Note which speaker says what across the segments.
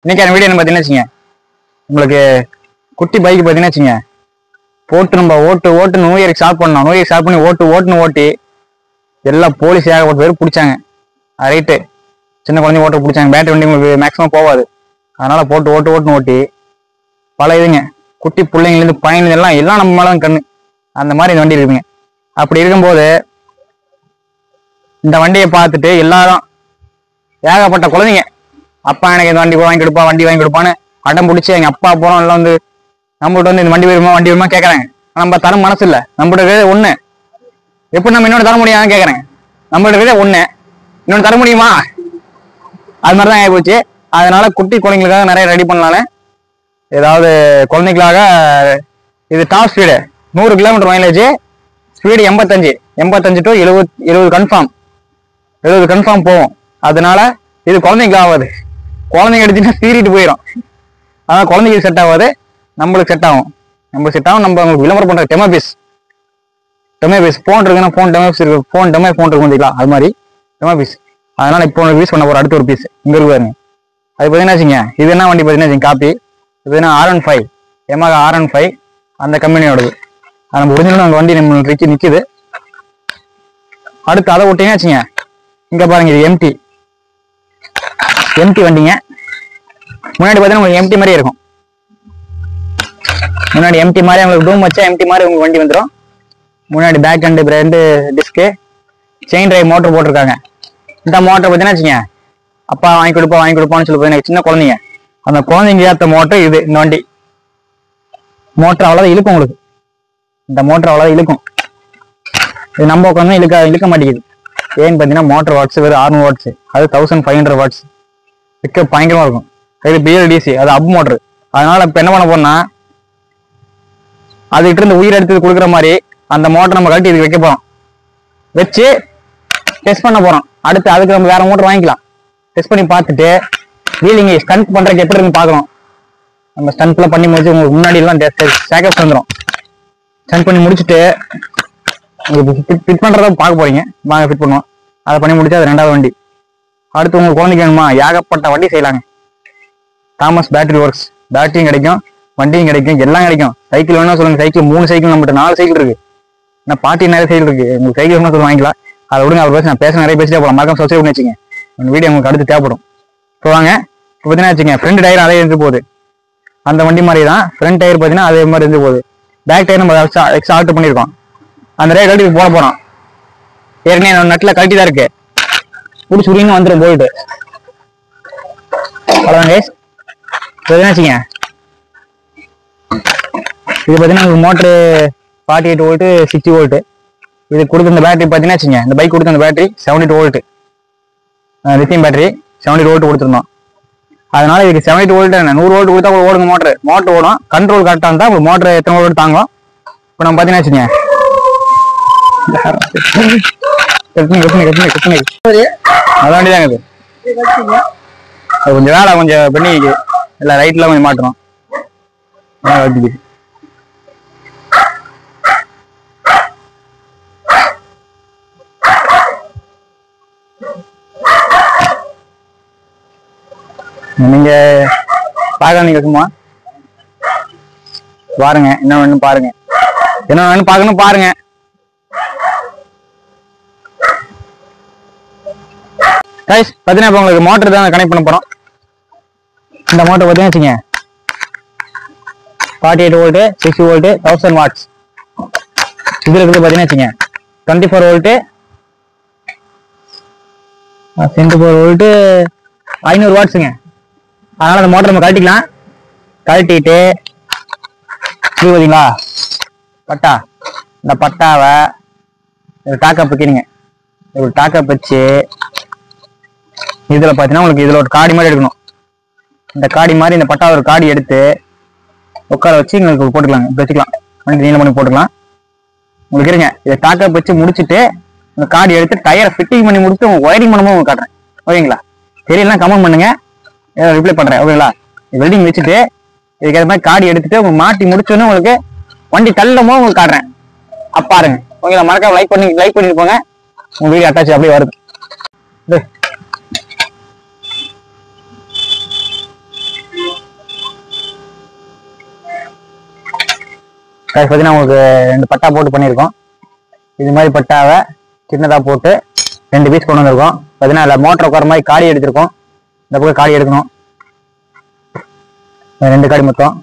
Speaker 1: இன்னைக்கான வீடியோ என்ன பார்த்தீங்கன்னா வச்சுங்க, உங்களுக்கு குட்டி பைக் பார்த்தீங்கன்னா வச்சுங்க, போட்டு நம்ம ஓட்டு நியூ இயருக்கு ஸ்டார்ட் பண்ணோம். நியூ இயர் ஸ்டார்ட் பண்ணி ஓட்டி எல்லாம் போலீஸ் ஏகப்பட்ட பேர் பிடிச்சாங்க. ரைட்டு, சின்ன குழந்தைங்க ஓட்ட பிடிச்சாங்க. பேட்டரி வண்டி உங்களுக்கு மேக்ஸிமம் போகாது, அதனால போட்டு ஓட்டி பல இதுங்க, குட்டி பிள்ளைங்கலேருந்து பையன் எல்லாம் நம்ம மேலே கண்ணு. அந்த மாதிரி இந்த வண்டி இருக்குங்க. அப்படி இருக்கும்போது இந்த வண்டியை பார்த்துட்டு எல்லாரும் ஏகப்பட்ட குழந்தைங்க, அப்பா எனக்கு இந்த வண்டி வாங்கி கொடுப்பான்னு அடம் பிடிச்சி எங்கள் அப்பா போகிறோம் எல்லாம் வந்து நம்மகிட்ட வந்து இந்த வண்டி வருமா கேட்குறாங்க. நம்ம தர மனசு இல்லை. நம்மகிட்ட ஒன்று எப்படி நம்ம இன்னொன்று தர முடியாதுன்னு கேட்குறேன். நம்மகிட்ட ஒன்று இன்னொன்று தர முடியுமா? அது மாதிரி தான் ஆகிப்போச்சு. அதனால குட்டி குழந்தைங்களுக்காக நிறைய ரெடி பண்ணலான்னு, ஏதாவது குழந்தைங்களாக இது top speed 100 kilometre mileage, speed 85 to 70 confirm போகும். அதனால இது குழந்தைங்களுக்கு ஆகாது. குழந்தைங்க எடுத்தீங்கன்னா சீறிட்டு போயிடும். அதனால குழந்தைங்களுக்கு செட் ஆகாது, நம்மளுக்கு செட் ஆகும். நம்ம உங்களுக்கு விளம்பரம் பண்ற டெமோ பீஸ் ஃபோன் இருக்குன்னா ஃபோன் டெமோ ஃபோன் இருக்கும் பார்த்தீங்களா, அது மாதிரி டெமோ பீஸ். அதனால இப்போ ஒரு பீஸ் பண்ண போற, அடுத்த ஒரு பீஸ் இங்க இருக்கு பாருங்க. அது பார்த்தீங்கன்னா வச்சுங்க, இது என்ன வண்டி பார்த்தீங்கன்னா காப்பி. இது என்ன R15 Yamaha R15 அந்த கம்பெனியோடது. அது நம்ம ஒரிஜினல் அந்த வண்டி நம்ம நிக்குது. அடுத்து அதை விட்டீங்கன்னா வச்சுங்க, இங்க பாருங்க, இது எம்டி வண்டிங்க. முன்னாடி பார்த்தீங்கன்னா உங்களுக்கு எம்டி மாதிரியே இருக்கும். முன்னாடி எம்டி மாதிரி உங்களுக்கு டூம் வச்சா எம்டி மாதிரி உங்களுக்கு வண்டி வந்துடும். முன்னாடி பேக் அண்ட் ரெண்டு டிஸ்க்கு, செயின் டிரைவ் மோட்டர் போட்டிருக்காங்க. இந்த மோட்டர் பார்த்தீங்கன்னா வச்சுங்க, அப்பா வாங்கி கொடுப்பான்னு சொல்லி பார்த்தீங்கன்னா சின்ன குழந்தைங்க, அந்த குழந்தைங்க ஏற்ற மோட்டர் இது. இந்த வண்டி மோட்டர் அவ்வளோதான் இழுக்கும் உங்களுக்கு. இந்த மோட்டர் அவ்வளோதான் இழுக்கும். இது நம்ம உட்காந்து இழுக்க மாட்டேங்குது. ஏன்னு பார்த்தீங்கன்னா மோட்டர் வாட்ஸ் வெறும் 600 வாட்ஸ், அது 1500 வாட்ஸ். பிக்கப் பயங்கரமா இருக்கும். இது BLDC, அது அப் மோட்டர். அதனால இப்போ என்ன பண்ண போறோம்னா, அதுகிட்ட இருந்து உயிர் எடுத்து கொடுக்குற மாதிரி அந்த மோட்டர் நம்ம கழட்டி இதுக்கு வைக்க போறோம். வச்சு டெஸ்ட் பண்ண போறோம். அடுத்து அதுக்கு நம்ம வேற மோட்டர் வாங்கிக்கலாம். டெஸ்ட் பண்ணி பார்த்துட்டு வீலிங் ஸ்டண்ட் பண்றதுக்கு எப்படி இருக்குன்னு பார்க்கணும். நம்ம ஸ்டண்ட்லாம் பண்ணி முடிச்சு உங்களுக்கு முன்னாடி எல்லாம் சேக்கப்ஸ் வந்துடும். ஸ்டண்ட் பண்ணி முடிச்சுட்டு உங்களுக்கு ஃபிட் பண்றத பார்க்க போறீங்க. வாங்க ஃபிட் பண்ணுவோம். அதை பண்ணி முடிச்சா அது 2வது வண்டி. அடுத்து உங்களுக்கு குழந்தைக்கு வேணுமா, ஏகப்பட்ட வண்டி செய்யலாங்க. தாமஸ் பேட்டரி ஒர்க்ஸ், பேட்டரியும் கிடைக்கும், வண்டியும் கிடைக்கும், எல்லாம் கிடைக்கும். சைக்கிள் வேணா சொல்லுங்க, சைக்கிள் 3 சைக்கிள் நம்மகிட்ட 4 சைக்கிள் இருக்கு. நான் பாட்டி நிறைய சைக்கிள் இருக்கு. உங்களுக்கு சைக்கிள் வேணா சொல்லி வாங்கிக்கலாம். அதை விடுங்க, அதை நான் நிறைய பேசிட்டே போகலாம். மறக்காம சப்ஸ்கிரைப் பண்ணி வச்சுங்க. இந்த வீடியோ உங்களுக்கு அடுத்து தேவைப்படும். இப்போ வாங்க, இப்போ பார்த்தீங்கன்னா வச்சுங்க, ஃப்ரண்ட் டயர் அதே இருந்து போகுது. அந்த வண்டி மாதிரி தான் ஃப்ரண்ட் டயர் பார்த்தீங்கன்னா அதே மாதிரி இருந்து போகுது. பேக் டயர் நம்ம எக்ஸ்ட்ரா ஆல்டர் பண்ணியிருக்கோம். அந்த ரேட் கழட்டி போட போறோம். ஏற்கனவே நட்டில் கழட்டி தான் இருக்கு. பிடிச்சி உரிங்க வந்துடும் போயிட்டு. அவ்வளோதான் கைஸ். வச்சுங்க, இது பார்த்தீங்கன்னா மோட்டரு 48 வோல்ட்டு 60 வோல்ட்டு. இது கொடுத்த இந்த பேட்டரி பார்த்தீங்கன்னா வச்சுங்க, இந்த பைக் கொடுத்த அந்த battery 72 volt lithium battery 72 volt கொடுத்துருந்தோம். அதனால இதுக்கு 72 வோல்ட் 100 வோல்ட் கொடுத்தா ஓடுங்க. மோட்டர் ஓடும். கண்ட்ரோல் கரெக்டாக இருந்தால் உங்களுக்கு மோட்டர் எத்தனை வோல்ட் தாங்கும். இப்போ நம்ம பார்த்தீங்கன்னா வச்சுங்க, அதான் வண்டி தாங்க இது. அது கொஞ்சம் வேலை கொஞ்சம் பண்ணி இல்லை ரைட்லாம் கொஞ்சம் மாட்டணும். நீங்க பாக்காதீங்க, சும்மா பாருங்க. என்ன வேணும் பாருங்க, என்ன வேணும் பார்க்கணும் பாருங்க. கைஸ் பார்த்தீங்கன்னா இப்போ உங்களுக்கு மோட்டர் தான் கனெக்ட் பண்ண போறோம். இந்த மோட்டர் பார்த்தீங்கன்னா வச்சுங்க, 48 வோல்ட்டு 60 வோல்ட்டு 1000 வாட்ஸ். இது இருக்குது பார்த்தீங்கன்னா வச்சுங்க, 24 வோல்ட்டு 500 வாட்ஸுங்க. அதனால அந்த மோட்டர் நம்ம கழட்டிக்கலாம். கழட்டிட்டு இது பார்த்தீங்களா பட்டா, இந்த பட்டாவை டாக்கப் வைக்கிறீங்க. ஒரு டாக்கப் வச்சு இதில் பார்த்தீங்கன்னா உங்களுக்கு இதில் ஒரு காடி மாதிரி எடுக்கணும். இந்த காடி மாதிரி இந்த பட்டாவை ஒரு காடி எடுத்து உட்கார வச்சு உங்களுக்கு போட்டுக்கலாங்க. வச்சுக்கலாம், வண்டி நீளம் பண்ணி போட்டுக்கலாம். உங்களுக்கு இருங்க, இதை டாக்கப் வச்சு முடிச்சுட்டு இந்த காடி எடுத்து டயரை ஃபிட்டிங் பண்ணி முடிச்சுட்டு உங்களுக்கு ஒயரிங் பண்ணும்போது உங்களுக்கு காட்டுறேன். ஓகேங்களா? தெரியலாம் கமெண்ட் பண்ணுங்க, ரிப்ளை பண்றேன். ஓகேங்களா? வெல்டிங் வச்சுட்டு இதுக்கு மாதிரி காடி எடுத்துட்டு உங்களுக்கு மாட்டி முடிச்சோன்னு உங்களுக்கு வண்டி தள்ளும் போது உங்களுக்கு காட்டுறேன். பாருங்க. ஓகேங்களா? மறக்காம லைக் பண்ணிட்டு போங்க. உங்க வீடியோ அட்டாச் அப்படியே வருது. பார்த்தீங்கன்னா உங்களுக்கு 2 பட்டா போட்டு பண்ணியிருக்கோம். இது மாதிரி பட்டாவை சின்னதாக போட்டு 2 பீஸ் கொண்டு வந்திருக்கோம். பார்த்தீங்கன்னா அதில் மோட்டர் உட்கார மாதிரி காடி எடுத்திருக்கோம். இந்த பக்கம் காடி எடுக்கணும். 2 காடி மொத்தம்.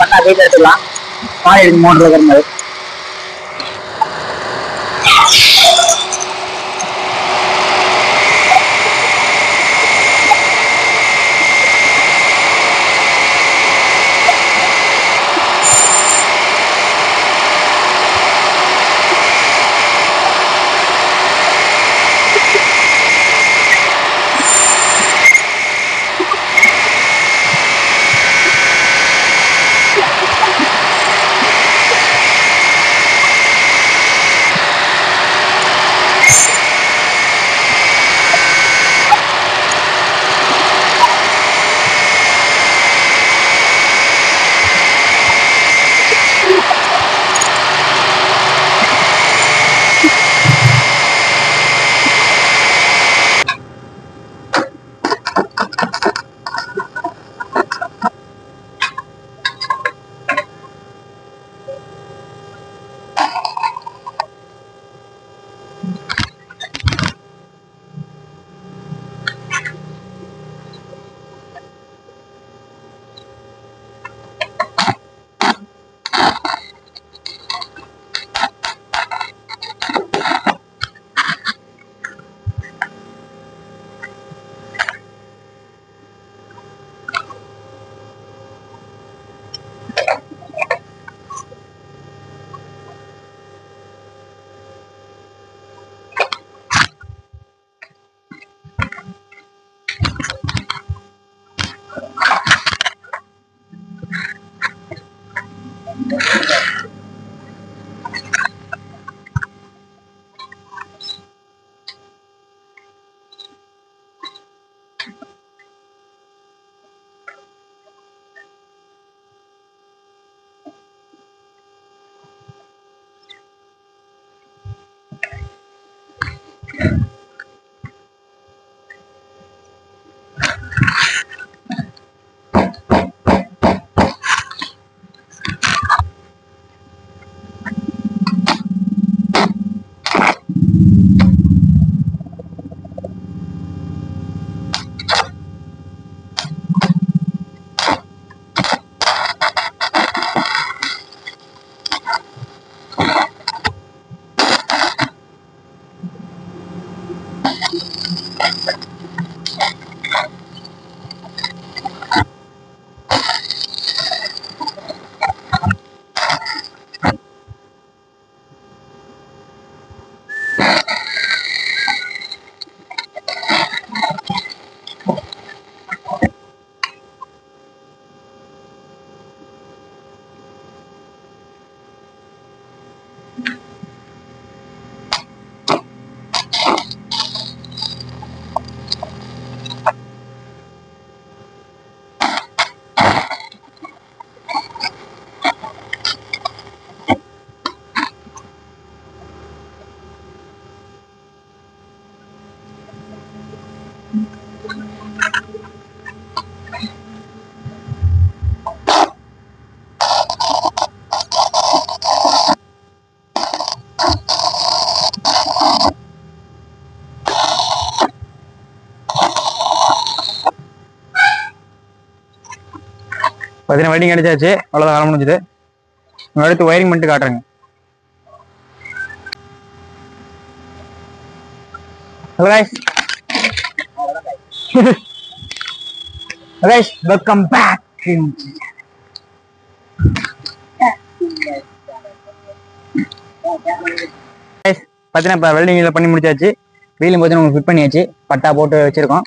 Speaker 1: பண்ணா வீட்டு எடுத்துக்கலாம். காடி எடுத்து மோட்டர் இருக்கிற மாதிரி. பார்த்தீங்கன்னா வெல்டிங் அடிச்சாச்சு, அவ்வளோதான் வேலை முடிஞ்சுது. அடுத்து ஒயரிங் பண்ணிட்டு காட்டுறேங்க. Hello guys, guys welcome back. பார்த்தீங்கன்னா இப்போ வெல்டிங்கில் பண்ணி முடிச்சாச்சு. வீலும் பார்த்தீங்கன்னா உங்களுக்கு ஃபிட் பண்ணியாச்சு, பட்டா போட்டு வச்சிருக்கோம்.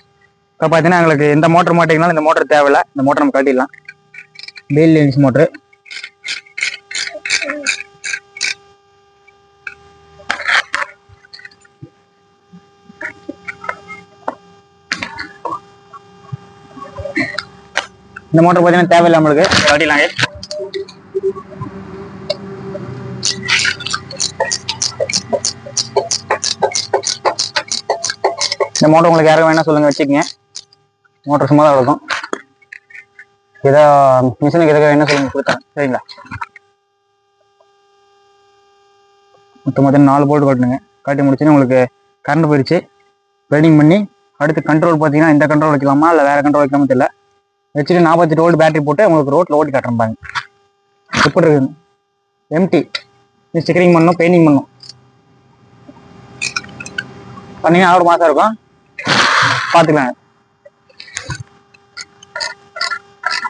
Speaker 1: இப்போ பார்த்தீங்கன்னா எங்களுக்கு எந்த மோட்டர் மாட்டிங்கனாலும் இந்த மோட்டர் தேவையில்லை. இந்த மோட்டர் நம்ம கட்டிடலாம். Wheel links motor. இந்த மோட்டர் பார்த்தீங்கன்னா தேவையில்லை நம்மளுக்கு, கட்டிடலாம். இந்த மோட்டர் உங்களுக்கு யாரும் வேணா சொல்லுங்க, வச்சுக்கங்க. மோட்டர் சும்மா தான் இருக்கும். ஏதோ மிஷினுக்கு எதுக்காக என்ன சொல்லுங்க, கொடுத்தேன். சரிங்களா? மொத்தம் 4 போல்ட் கட்டணுங்க. காட்டி முடிச்சுன்னு உங்களுக்கு கரண்ட் போயிடுச்சு. வெல்டிங் பண்ணி அடுத்து கண்ட்ரோல் பார்த்தீங்கன்னா இந்த கண்ட்ரோல் வைக்கலாமா இல்லை வேற கண்ட்ரோல் வைக்கலாமா தெரியல. வச்சுட்டு 48 வோல்ட் பேட்டரி போட்டு உங்களுக்கு ரோட்டில் ஓட்டி காட்டுறேன். எப்படி இருக்குன்னு எம்டி. ஸ்டிக்கரிங் பண்ணணும், பெயிண்டிங் பண்ணணும். பண்ணீங்கன்னா 6 மாதம் இருக்கும், பார்த்துக்கலாம்.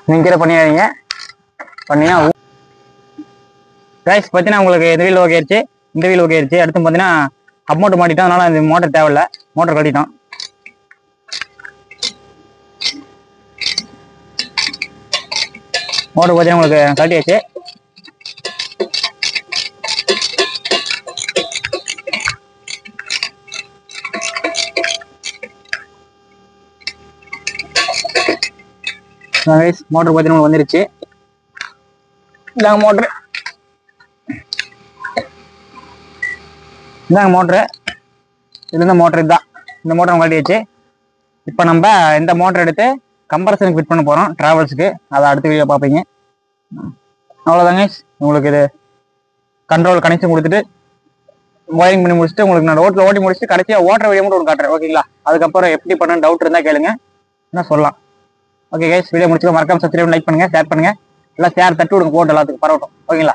Speaker 1: நீங்க பண்ணியாதீங்க, பண்ணீங்கன்னா கைஸ் பார்த்தீங்கன்னா உங்களுக்கு இந்த வீல் ஓகே ஆயிடுச்சு, இந்த வீல் ஓகே ஆயிடுச்சு. அடுத்து பார்த்தீங்கன்னா அமௌண்ட் மாட்டிட்டோம், அதனால இந்த மோட்டர் தேவையில்லை, மோட்டர் கட்டிட்டோம். மோட்டர் பார்த்தீங்கன்னா உங்களுக்கு கட்டியாச்சு. மோட்டர் பார்த்தீங்கன்னா வந்துருச்சு. இதாங்க மோட்ரு, இதாங்க மோட்ரு. இதுல மோட்டர் இதுதான். இந்த மோட்டர் நம்ம கட்டியாச்சு. இப்போ நம்ம இந்த மோட்டர் எடுத்து கம்ப்ரஸருக்கு ஃபிட் பண்ண போகிறோம், ட்ராவல்ஸுக்கு. அதை அடுத்த வீடியோ பார்ப்பீங்க. அவ்வளோதாங்க. உங்களுக்கு இது கண்ட்ரோல் கனெக்ஷன் கொடுத்துட்டு ஒயரிங் பண்ணி முடிச்சுட்டு உங்களுக்கு நான் ரோட்டில் ஓட்டி முடிச்சுட்டு கடைசியாக ஓட்டுற வீடியோ மட்டும் ஒன்று காட்டுறேன், ஓகேங்களா? அதுக்கப்புறம் எப்படி பண்ண டவுட் இருந்தால் கேளுங்க, என்ன சொல்லலாம். ஓகே கைஸ், வீடியோ முடிச்சுக்க. மறக்காம சப்ஸ்கிரைப், லைக் பண்ணுங்க, ஷேர் பண்ணுங்க. எல்லாம் ஷேர் தட்டு விடுங்க, போட்டு எல்லாத்துக்கும் பரவட்டும், ஓகேங்களா?